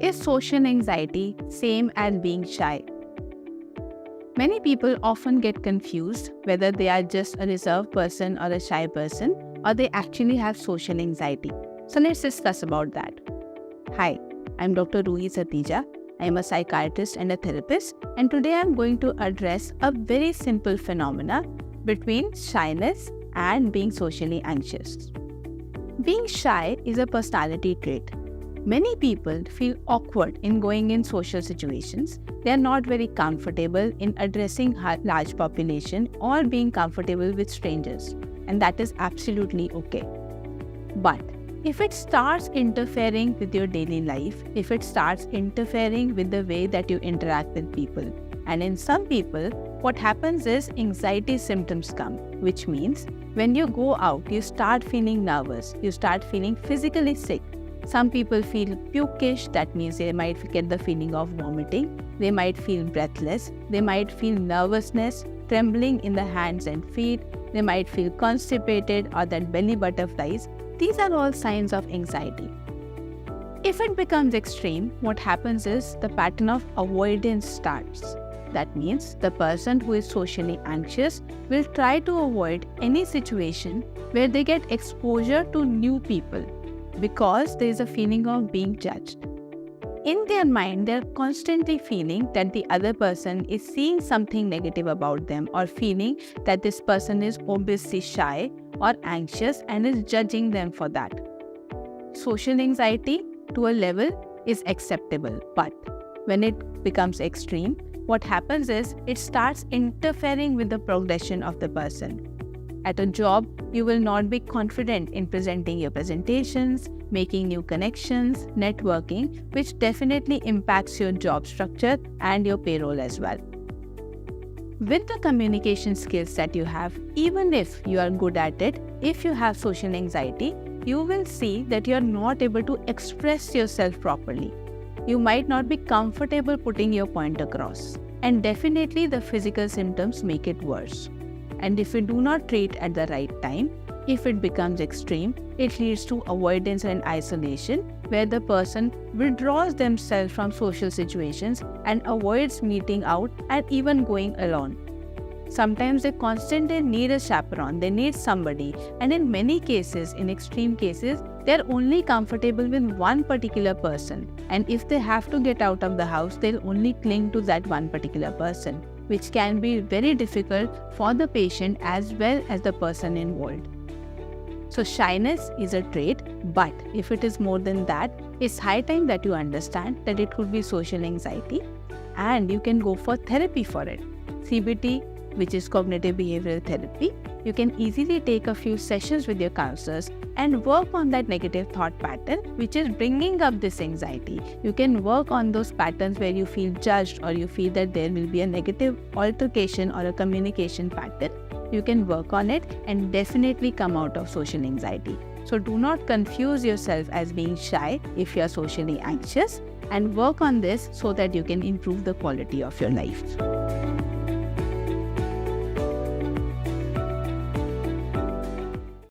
Is social anxiety same as being shy? Many people often get confused whether they are just a reserved person or a shy person, or they actually have social anxiety. So let's discuss about that. Hi, I'm Dr. Ruhi Satija. I am a psychiatrist and a therapist, and today I'm going to address a very simple phenomena between shyness and being socially anxious. Being shy is a personality trait. Many people feel awkward in going in social situations. They are not very comfortable in addressing large population or being comfortable with strangers, and that is absolutely okay. But if it starts interfering with your daily life, if it starts interfering with the way that you interact with people, and in some people, what happens is anxiety symptoms come, which means when you go out, you start feeling nervous, you start feeling physically sick. Some people feel pukish, that means they might get the feeling of vomiting, they might feel breathless, they might feel nervousness, trembling in the hands and feet, they might feel constipated or that belly butterflies. These are all signs of anxiety. If it becomes extreme, what happens is the pattern of avoidance starts. That means the person who is socially anxious will try to avoid any situation where they get exposure to new people because there is a feeling of being judged. In their mind, they are constantly feeling that the other person is seeing something negative about them, or feeling that this person is obviously shy or anxious and is judging them for that. Social anxiety to a level is acceptable, but when it becomes extreme, what happens is it starts interfering with the progression of the person. At a job, you will not be confident in presenting your presentations, making new connections, networking, which definitely impacts your job structure and your payroll as well. With the communication skills that you have, even if you are good at it, if you have social anxiety, you will see that you are not able to express yourself properly. You might not be comfortable putting your point across, and definitely the physical symptoms make it worse. And if you do not treat at the right time, if it becomes extreme, it leads to avoidance and isolation, where the person withdraws themselves from social situations and avoids meeting out and even going alone. Sometimes they constantly need a chaperone, they need somebody, and in many cases, in extreme cases, they are only comfortable with one particular person, and if they have to get out of the house, they'll only cling to that one particular person, which can be very difficult for the patient as well as the person involved. So shyness is a trait, but if it is more than that, it's high time that you understand that it could be social anxiety, and you can go for therapy for it. CBT, which is cognitive behavioral therapy, you can easily take a few sessions with your counselors and work on that negative thought pattern which is bringing up this anxiety. You can work on those patterns where you feel judged or you feel that there will be a negative altercation or a communication pattern. You can work on it and definitely come out of social anxiety. So do not confuse yourself as being shy if you are socially anxious, and work on this so that you can improve the quality of your life.